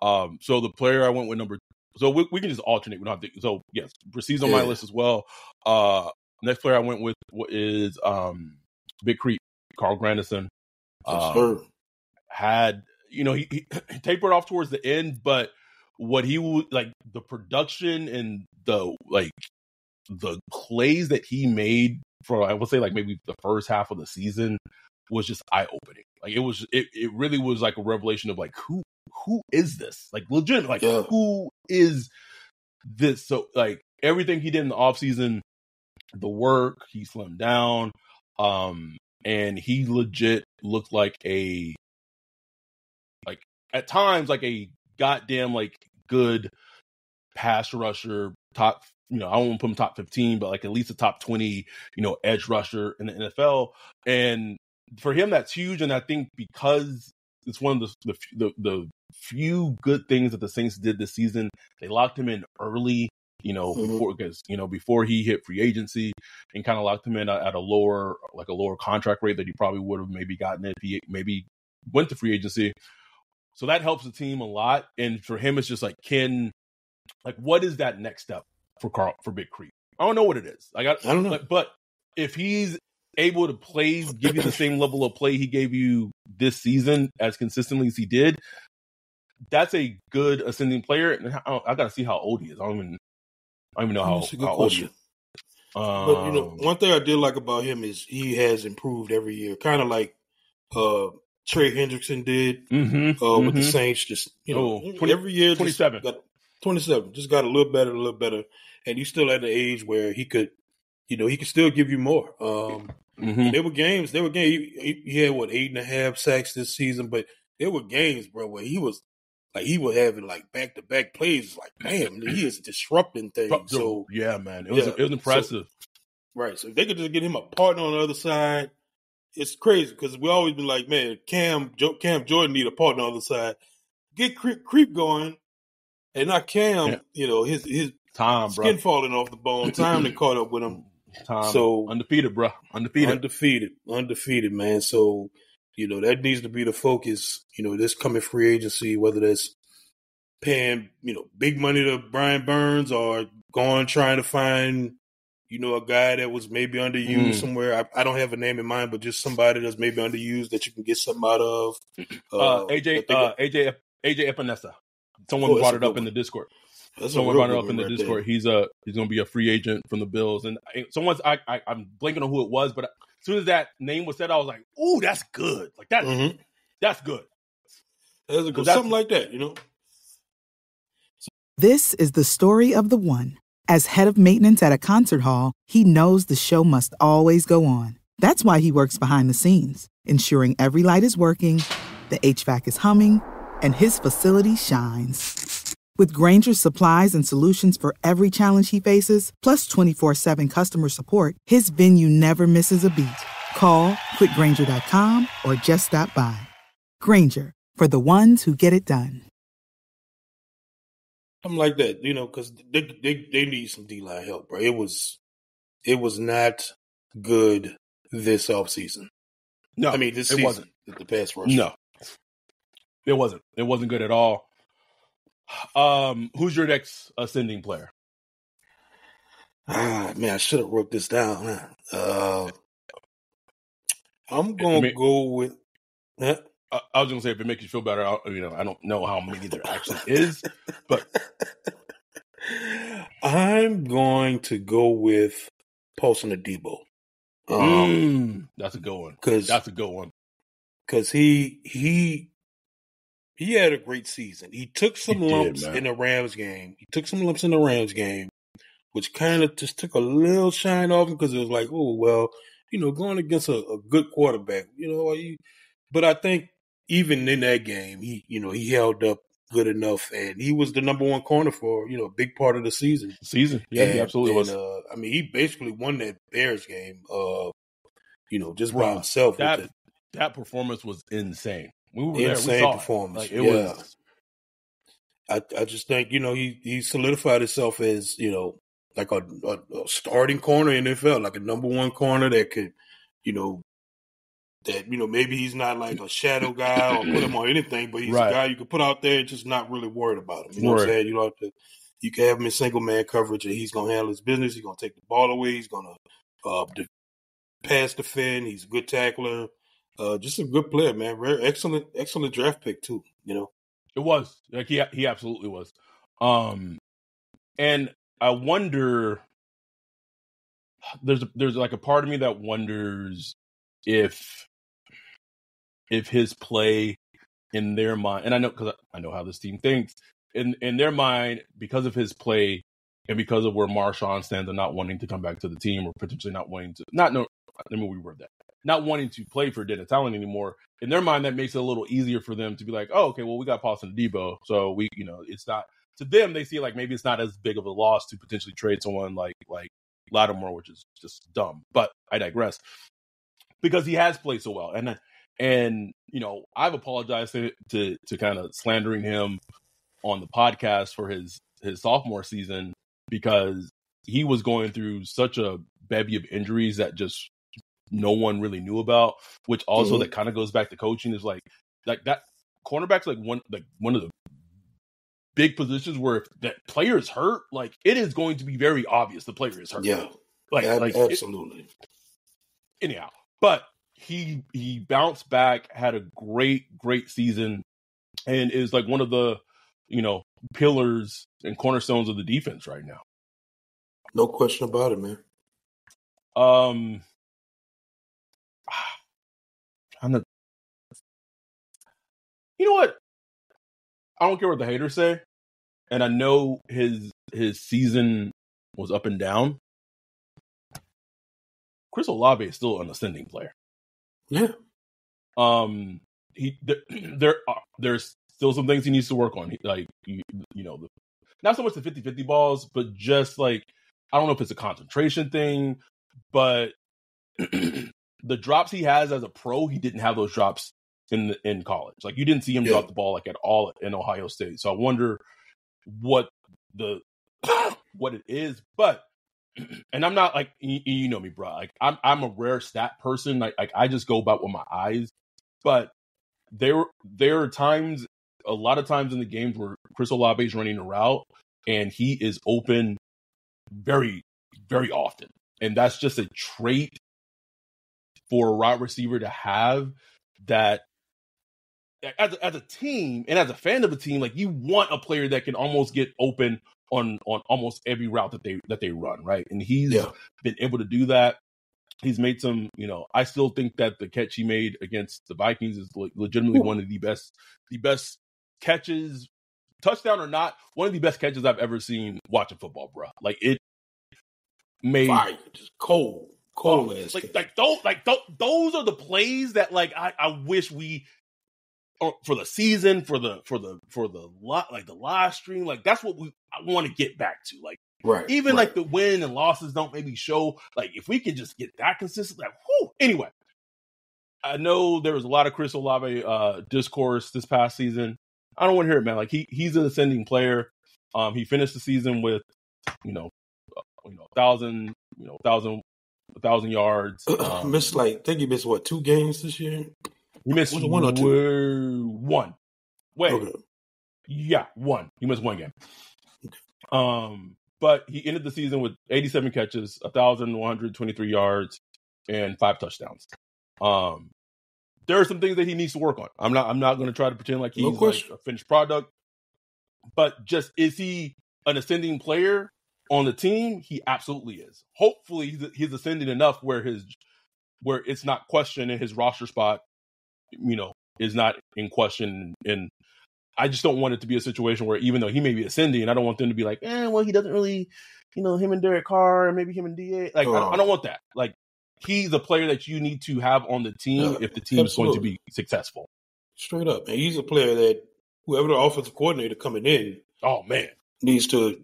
So the player I went with so we can just alternate. We don't have to. So yes, Brzee on my list as well. Next player I went with is Big Creek, Carl Granderson. Had he tapered off towards the end, but what he would the production and the plays that he made for I would say maybe the first half of the season was just eye opening. It really was a revelation of who is this? Legit, who is this? So everything he did in the offseason, the work, he slimmed down, and he legit looked like at times a goddamn good pass rusher, top, I don't want to put him top 15, but at least a top 20, edge rusher in the NFL. And for him, that's huge. And I think because it's one of the few good things that the Saints did this season, they locked him in early, before he hit free agency, and kind of locked him in at a lower contract rate that he probably would have maybe gotten if he maybe went to free agency. So that helps the team a lot. And for him, it's just like, what is that next step for Big Creek? I don't know what it is. I don't know. But if he's able to give you the same level of play he gave you this season as consistently as he did, that's a good ascending player. And I got to see how old he is. I don't even know how old he is. But one thing I did like about him is he has improved every year, kind of like Trey Hendrickson did with the Saints. Just every year, 27, 27, just got a little better, and he's still at the age where he could still give you more. There were games. He had 8.5 sacks this season, but there were games, bro, where he was having like back-to-back plays. Like, damn, he is disrupting things. So yeah, man, it was impressive. So if they could just get him a partner on the other side, it's crazy because we always been like, man, Cam Jordan need a partner on the other side. Get Creep going, and not Cam. Yeah. His Tom, skin falling off the bone. Time that caught up with him. Tom, so undefeated, bro, undefeated, man. So that needs to be the focus. This coming free agency, whether that's paying big money to Brian Burns or trying to find a guy that was maybe underused somewhere. I don't have a name in mind, but just somebody that's maybe underused that you can get something out of. AJ Epinesa. Someone brought it up in the Discord. Someone brought it up in the Discord. He's going to be a free agent from the Bills, and I'm blanking on who it was, but as soon as that name was said, I was like, "Ooh, that's good! Like that, that's good." Something like that, This is the story of the one. As head of maintenance at a concert hall, he knows the show must always go on. That's why he works behind the scenes, ensuring every light is working, the HVAC is humming, and his facility shines. With Grainger's supplies and solutions for every challenge he faces, plus 24/7 customer support, his venue never misses a beat. Call quickgrainger.com or just stop by. Grainger, for the ones who get it done. Something like that, because they need some D-line help, bro. It was not good this offseason. No, I mean, this season, wasn't. The pass rush. No, it wasn't. It wasn't good at all. Who's your next ascending player? Man, I should have wrote this down. I'm gonna go with. I was going to say, if it makes you feel better, I don't know how many there actually is, but I'm going to go with Paulson Adebo. That's a good one. Because he had a great season. He took some lumps in the Rams game. Which kind of just took a little shine off him because it was like, oh, well, going against a good quarterback, but I think even in that game, he held up good enough, and he was the number one corner for, a big part of the season. Yeah, he absolutely was. I mean, he basically won that Bears game, just by himself. That performance was insane. We were there. Insane we saw performance. It was. I just think, he solidified himself as, like a starting corner in the NFL, like a number one corner that could, maybe he's not like a shadow guy or put him on anything, but he's a guy you can put out there and just not really worried about him. You know what I'm saying? You can have him in single man coverage and he's going to handle his business. He's going to take the ball away. He's going to pass defend. He's a good tackler. Just a good player, man. Very excellent draft pick too, It was. Like he absolutely was. And I wonder, there's like a part of me that wonders if his play in their mind, and I know because I know how this team thinks, in their mind, because of his play and because of where Marshawn stands and not wanting to come back to the team or potentially not wanting to not wanting to play for Dennis Allen anymore. In their mind, that makes it a little easier for them to be like, oh, okay, well, we got Paulson Adebo, so we, it's not to them. They see like maybe it's not as big of a loss to potentially trade someone like Lattimore, which is just dumb. But I digress. Because he has played so well, and I've apologized to kind of slandering him on the podcast for his sophomore season because he was going through such a bevy of injuries that just no one really knew about. Which also that kind of goes back to coaching is like that. cornerback's like one of the big positions where if that player is hurt, like it is going to be very obvious the player is hurt. Yeah, absolutely. Anyhow, but he bounced back, had a great season, and is like one of the pillars and cornerstones of the defense right now. No question about it, man. You know what? I don't care what the haters say, and I know his season was up and down. Chris Olave is still an ascending player. Yeah. There's still some things he needs to work on. Like not so much the 50-50 balls, but just like I don't know if it's a concentration thing, but the drops he has as a pro, he didn't have those drops in college. Like you didn't see him drop the ball like at all in Ohio State. So I wonder what it is. But and I'm not like you know me, bro. Like I'm a rare stat person. Like I just go about with my eyes. But there are times, a lot of times in the games where Chris Olave is running a route and he is open very, very often. And that's just a trait for a wide receiver to have, that as a team and as a fan of a team, like you want a player that can almost get open on almost every route that they run, right? And he's been able to do that. He's made some, I still think that the catch he made against the Vikings is legitimately one of the best catches, touchdown or not, one of the best catches I've ever seen watching football, bro. Like it made fire, just cold. Those are the plays that like I wish we for the season, for the live stream, like that's what I want to get back to. Like like the win and losses don't maybe show, like if we could just get that consistent, like whoo. Anyway, I know there was a lot of Chris Olave discourse this past season. I don't want to hear it, man. Like he's an ascending player. He finished the season with 1,000 yards. Missed I think he missed 2 games this year. He missed 1 or 2. 1. Wait. Okay. Yeah, 1. He missed 1 game. Okay. But he ended the season with 87 catches, 1,123 yards, and 5 touchdowns. There are some things that he needs to work on. I'm not going to try to pretend like he's like a finished product. But just, is he an ascending player on the team? He absolutely is. Hopefully he's ascending enough where it's not questioned and his roster spot, is not in question. And I just don't want it to be a situation where, even though he may be ascending, I don't want them to be like, well, he doesn't really, him and Derek Carr, maybe him and DA. Like, I don't want that. Like, he's a player that you need to have on the team if the team is going to be successable. Straight up. And he's a player that whoever the offensive coordinator coming in, needs to,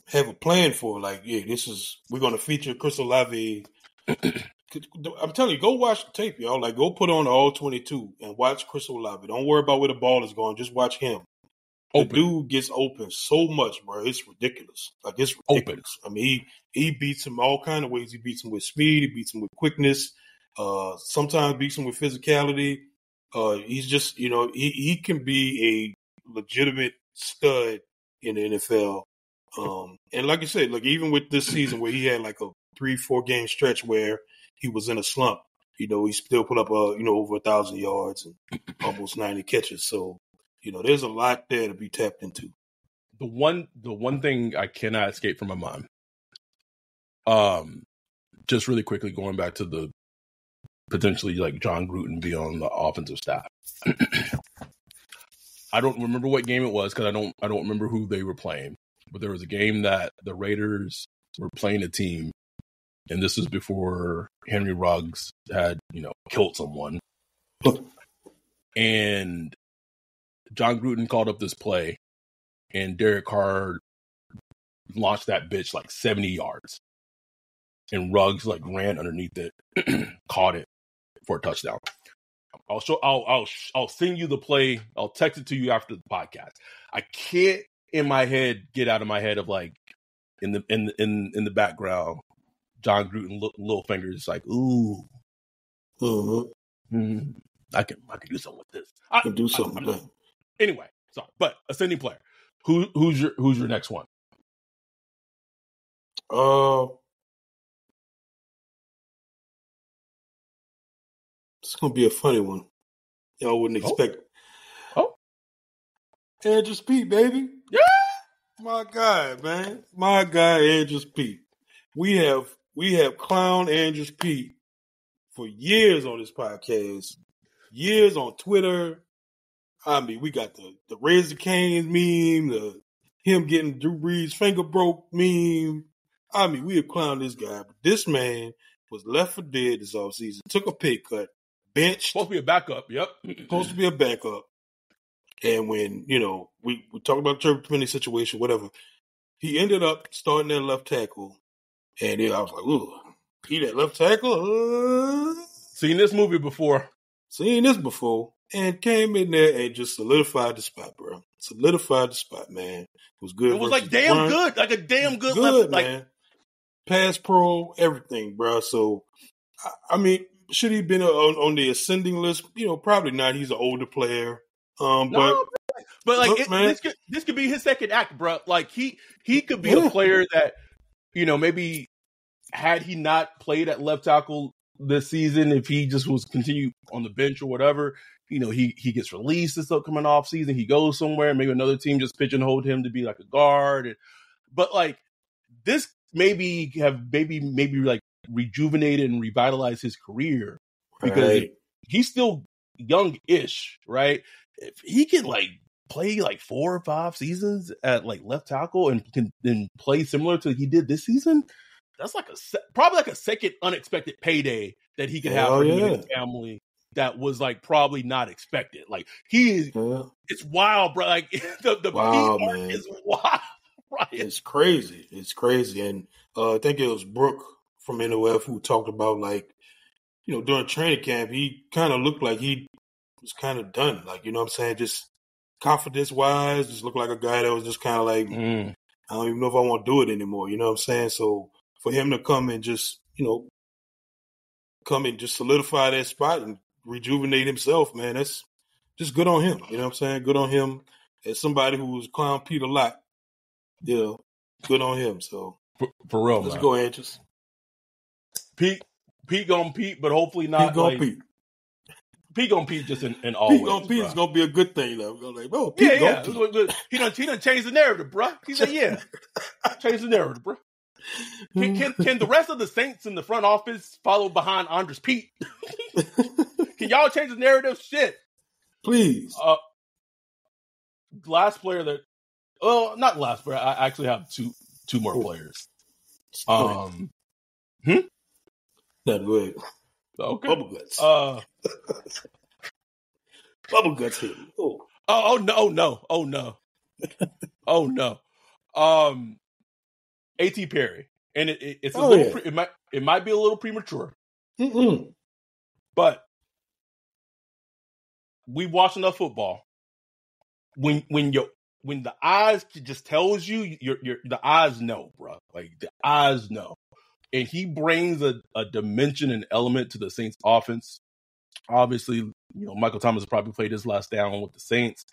have a plan for. Like, we're going to feature Chris Olave. I'm telling you, go watch the tape, y'all. Like, go put on all 22 and watch Chris Olave. Don't worry about where the ball is going. Just watch him. The dude gets open so much, bro. It's ridiculous. Like, it's ridiculous. I mean, he beats him all kind of ways. He beats him with speed. He beats him with quickness. Sometimes beats him with physicality. He's just, he can be a legitimate stud in the NFL. And like I said, like even with this season where he had like a 3-4 game stretch where he was in a slump, he still put up over 1,000 yards and almost 90 catches. So, there's a lot there to be tapped into. The one thing I cannot escape from my mind, just really quickly going back to the potentially like John Gruden be on the offensive staff. I don't remember what game it was because I don't remember who they were playing. But there was a game that the Raiders were playing a team, and this was before Henry Ruggs had, killed someone. And John Gruden called up this play, and Derek Carr launched that bitch like 70 yards. And Ruggs like ran underneath it, caught it for a touchdown. I'll send you the play. I'll text it to you after the podcast. I can't in my head get out of my head of like in the background, John Gruden little fingers like ooh. Mm-hmm. Mm-hmm. I can do something with this. Can do something. Anyway, sorry, but ascending player. Who's your next one? It's gonna be a funny one. Y'all wouldn't expect. Andrews Pete, baby. Yeah, my guy, man. My guy, Andrews Pete. We have clowned Andrews Pete for years on this podcast, years on Twitter. I mean, we got the Razor Canes meme, him getting Drew Brees' finger broke meme. I mean, we have clowned this guy, but this man was left for dead this offseason, took a pay cut, benched. Supposed to be a backup, yep. Supposed to be a backup. And when, we talk about the Trevor Penny situation, whatever, he ended up starting at left tackle. And I was like, ooh, he that left tackle? Seen this movie before. And came in there and just solidified the spot, bro. Solidified the spot, man. It was good. It was like damn good. Like a damn good left. Man. Pass pro, everything, bro. So, I mean, should he have been on the ascending list? Probably not. He's an older player. But like look, this could be his second act, bro. Like he could be a player that, maybe had he not played at left tackle this season, if he just was continued on the bench or whatever, he gets released this upcoming off season. He goes somewhere, maybe another team just pigeonholed him to be like a guard. But like this maybe like rejuvenated and revitalized his career because he's still young-ish, right? If he can like play like 4 or 5 seasons at like left tackle and can then play similar to he did this season, that's like probably like a second unexpected payday that he could have for him and his family. That was like probably not expected. Like it's wild, bro. Like the wow, PR man. is wild. Right? It's crazy. And I think it was Brooke from NOF who talked about like, during training camp, he kind of looked like he was kind of done. Like, you know what I'm saying? Just confidence-wise, just looked like a guy that was just kind of like, I don't even know if I want to do it anymore. You know what I'm saying? So for him to come and just, solidify that spot and rejuvenate himself, man, that's just good on him. You know what I'm saying? Good on him. As somebody who's clowned Pete a lot, good on him. So for real, let's man. go, Andrews. Pete gonna Pete, but hopefully not. Pete gonna Pete just in all Pete ways. Gonna Pete is gonna be a good thing, though. Like, bro, Pete Pete. He done changed the narrative, bro. He said, "Yeah, change the narrative, bro." Can the rest of the Saints in the front office follow behind Andres Pete? Can y'all change the narrative? Shit, please. Last player that, not last player. I actually have two more players. Not good. Okay. Bubble guts. Bubble guts here. Oh no. A.T. Perry, and it's a little. It might be a little premature. But we watch enough football. When the eyes just tells you, the eyes know, bro. Like the eyes know. And he brings a dimension and element to the Saints offense. Obviously, Michael Thomas probably played his last down with the Saints.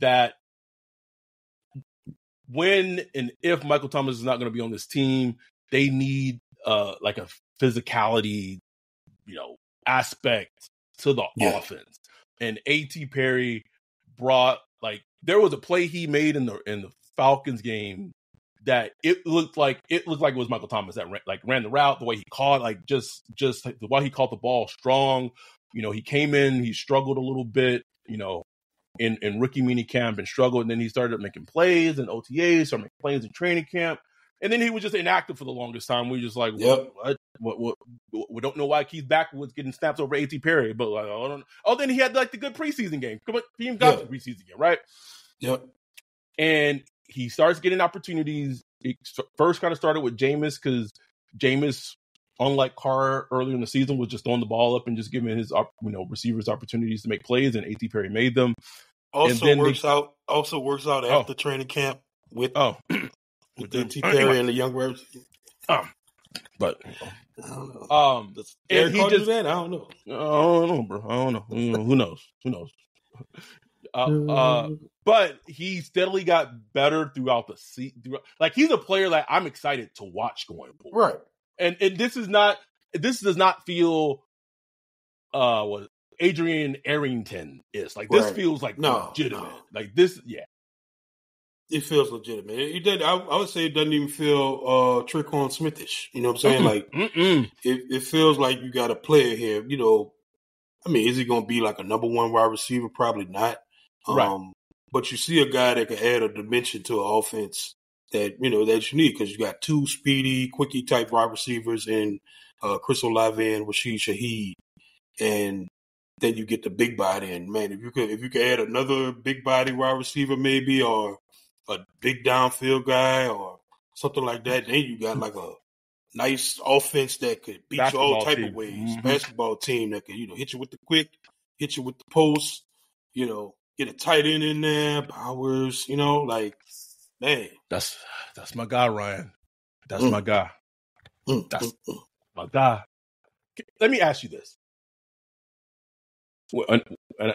That when and if Michael Thomas is not going to be on this team, they need like a physicality, aspect to the offense. And A.T. Perry brought there was a play he made in the Falcons game that it looked like it was Michael Thomas that ran the route, the way he caught, just the way he caught the ball strong. He came in, he struggled a little bit, in rookie mini camp and struggled, and then he started making plays in OTAs, started making plays in training camp, and then he was just inactive for the longest time. We just like, what? We don't know why Keith Back was getting snaps over A.T. Perry, but like, I don't know. Oh, then he had the good preseason game. He even got the preseason game, right? Yep. And he starts getting opportunities. It first kind of started with Jameis because Jameis, unlike Carr earlier in the season, was just throwing the ball up and just giving his receivers opportunities to make plays, and A.T. Perry made them. Also works out after training camp with A.T. Perry and the young reps. But I don't know. and Derek he Carr just do that? I don't know. I don't know, bro. I don't know. Who knows? But he steadily got better throughout the season. Like, he's a player that I'm excited to watch going forward. Right. And this does not feel what Adrian Arrington is. Like, this feels like legitimate. No. Like, this, yeah. It feels legitimate. I would say it doesn't even feel Tre'Quan Smithish. You know what I'm saying? Like, it feels like you got a player here. You know, I mean, is he going to be like a number one wide receiver? Probably not. Right. But you see a guy that can add a dimension to an offense that you need, because you got two speedy, quickie type wide receivers in Chris Olave and Rashid Shaheed, and then you get the big body. And man, if you could add another big body wide receiver, maybe, or a big downfield guy or something like that, then you got like a nice offense that could beat you all type of ways. Mm-hmm. Basketball team that could, hit you with the quick, hit you with the post, get a tight end in there, Powers, like, man. That's my guy, Ryan. That's my guy. That's my guy. Let me ask you this.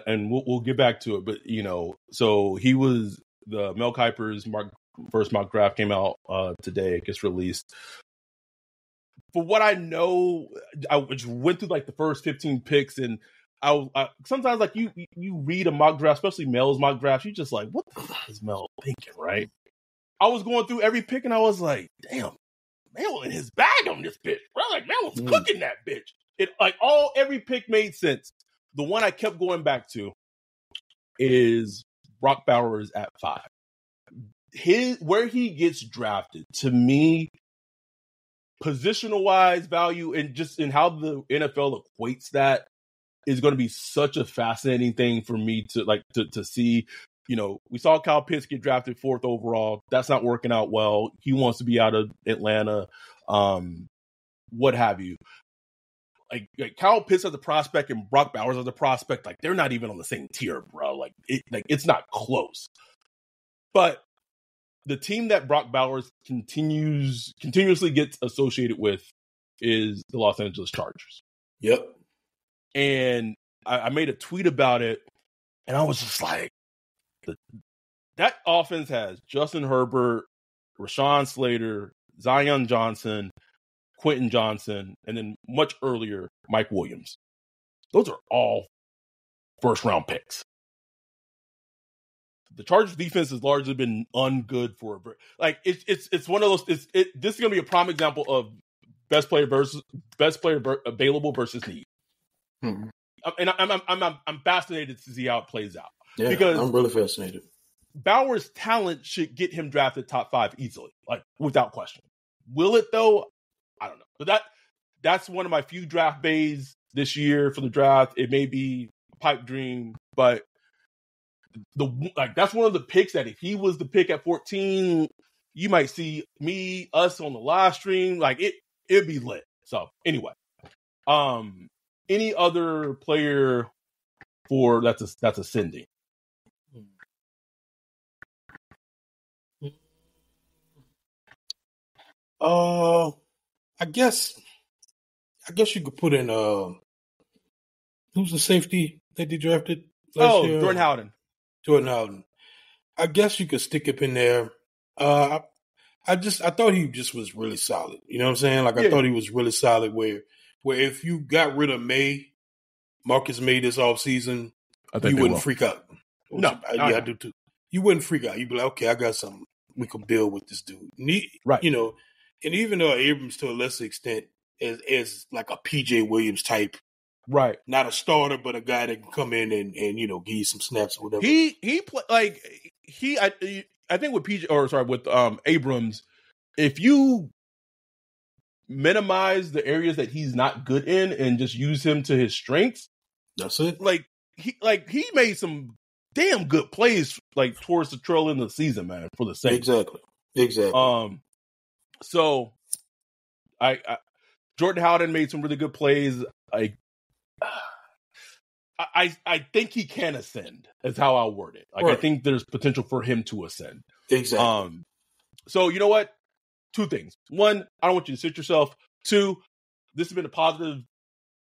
And we'll get back to it, but, so he was the Mel Kiper's first mock draft came out today. It gets released. For what I know, I just went through like the first 15 picks, and I sometimes, like, you read a mock draft, especially Mel's mock drafts, you just like, what the fuck is Mel thinking, right? I was going through every pick, and I was like, damn, Mel in his bag on this bitch, bro. Like, Mel was cooking that bitch. It every pick made sense. The one I kept going back to is Brock Bowers at 5. Where he gets drafted, to me, positional wise value, and just in how the NFL equates that, is going to be such a fascinating thing for me to see. We saw Kyle Pitts get drafted 4th overall. That's not working out well. He wants to be out of Atlanta, what have you. Like Kyle Pitts as a prospect and Brock Bowers as a prospect, like, they're not even on the same tier, bro. Like it's not close. But the team that Brock Bowers continuously gets associated with is the Los Angeles Chargers. Yep. And I made a tweet about it, and I was just like, that offense has Justin Herbert, Rashawn Slater, Zion Johnson, Quentin Johnson, and then much earlier, Mike Williams. Those are all first-round picks. The Chargers defense has largely been ungood for it's one of those. This is going to be a prime example of best player available versus need. Mm-hmm. And I'm fascinated to see how it plays out. Yeah, because I'm really fascinated. Bauer's talent should get him drafted top 5 easily, like, without question. Will it though? I don't know. But that's one of my few draft bays this year for the draft. It may be a pipe dream, but that's one of the picks that if he was the pick at 14, you might see us on the live stream. Like, it'd be lit. So anyway, any other player for that's ascending? I guess you could put in who's the safety that they drafted last year? Jordan Howden. I guess you could stick him in there. I thought he just was really solid. You know what I'm saying? Like, I thought he was really solid where if you got rid of Marcus May this offseason, you wouldn't freak out. I do too. You wouldn't freak out. You'd be like, okay, I got something. We can build with this dude. Right. And even though Abrams, to a lesser extent, is like a PJ Williams type. Right. Not a starter, but a guy that can come in and give you some snaps or whatever. I think with Abrams, if you minimize the areas that he's not good in and just use him to his strengths, that's it. He made some damn good plays towards the trail end of the season, man, for the Saints. Exactly. So Jordan Howden made some really good plays. I think he can ascend, is how I'll word it. Right. I think there's potential for him to ascend. Exactly. So you know what? 2 things. 1, I don't want you to sit yourself. 2, this has been a positive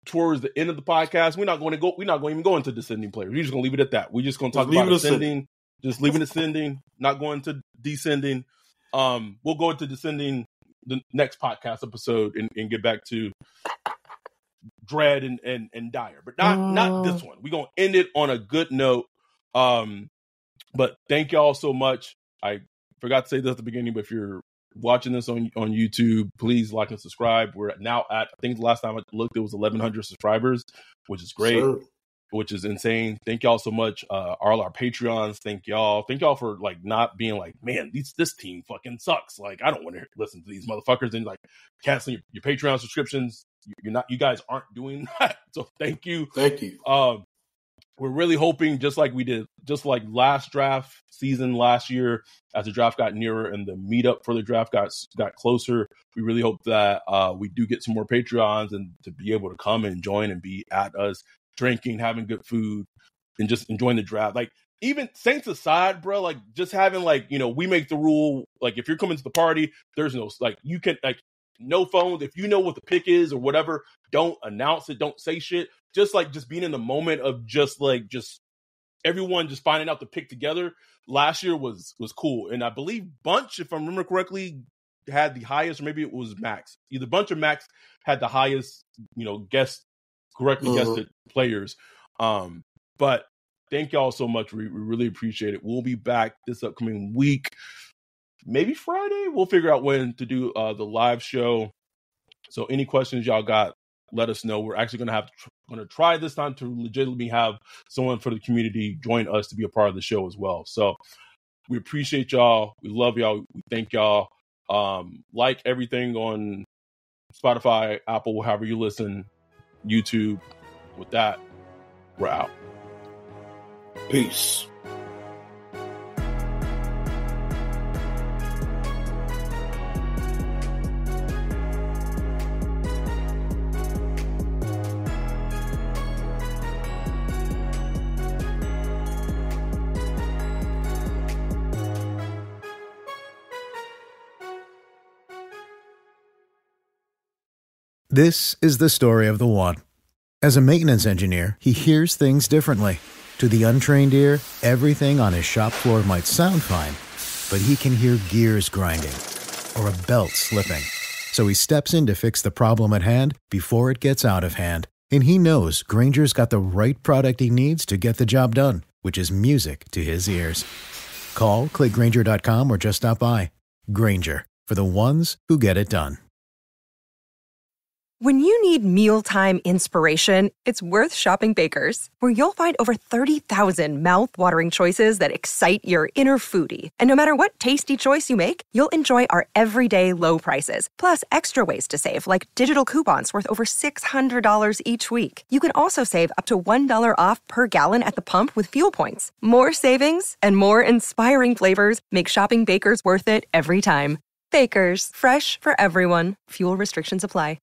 towards the end of the podcast. We're not going to even go into descending players. We're just going to leave it at that. We're just going to talk about ascending, just leaving ascending, not going to descending. We'll go into descending the next podcast episode and get back to Dread and Dyer, but not this one. We're going to end it on a good note. But thank y'all so much. I forgot to say this at the beginning, but if you're watching this on YouTube, please like and subscribe. We're now at, I think the last time I looked, it was 1,100 subscribers, which is great, which is insane. Thank y'all so much. All our Patreons, thank y'all for like not being like, man, this team fucking sucks. Like, I don't want to listen to these motherfuckers and like canceling your Patreon subscriptions. You guys aren't doing that. So thank you. We're really hoping, just like last draft season last year, as the draft got nearer and the meetup for the draft got closer, we really hope that we do get some more Patreons and to be able to come and join and be at us, drinking, having good food, and just enjoying the draft. Like, even Saints aside, bro, like just having like, we make the rule, like if you're coming to the party, there's no, like, you can, like, no phones. If you know what the pick is or whatever, don't announce it. Don't say shit. Just being in the moment of just everyone just finding out the pick together. Last year was cool. And I believe Bunch, if I remember correctly, had the highest, or maybe it was Max. Either Bunch or Max had the highest, correctly guessed players. But thank y'all so much. We really appreciate it. We'll be back this upcoming week. Maybe Friday. We'll figure out when to do the live show. So any questions y'all got, let us know. We're actually going to try this time to legitimately have someone for the community join us to be a part of the show as well. So we appreciate y'all. We love y'all. We thank y'all. Like everything on Spotify, Apple, however you listen, YouTube. With that, we're out. Peace. This is the story of the one. As a maintenance engineer, he hears things differently. To the untrained ear, everything on his shop floor might sound fine, but he can hear gears grinding or a belt slipping. So he steps in to fix the problem at hand before it gets out of hand. And he knows Grainger's got the right product he needs to get the job done, which is music to his ears. Call, click Grainger.com, or just stop by. Grainger, for the ones who get it done. When you need mealtime inspiration, it's worth shopping Baker's, where you'll find over 30,000 mouth-watering choices that excite your inner foodie. And no matter what tasty choice you make, you'll enjoy our everyday low prices, plus extra ways to save, like digital coupons worth over $600 each week. You can also save up to $1 off per gallon at the pump with fuel points. More savings and more inspiring flavors make shopping Baker's worth it every time. Baker's, fresh for everyone. Fuel restrictions apply.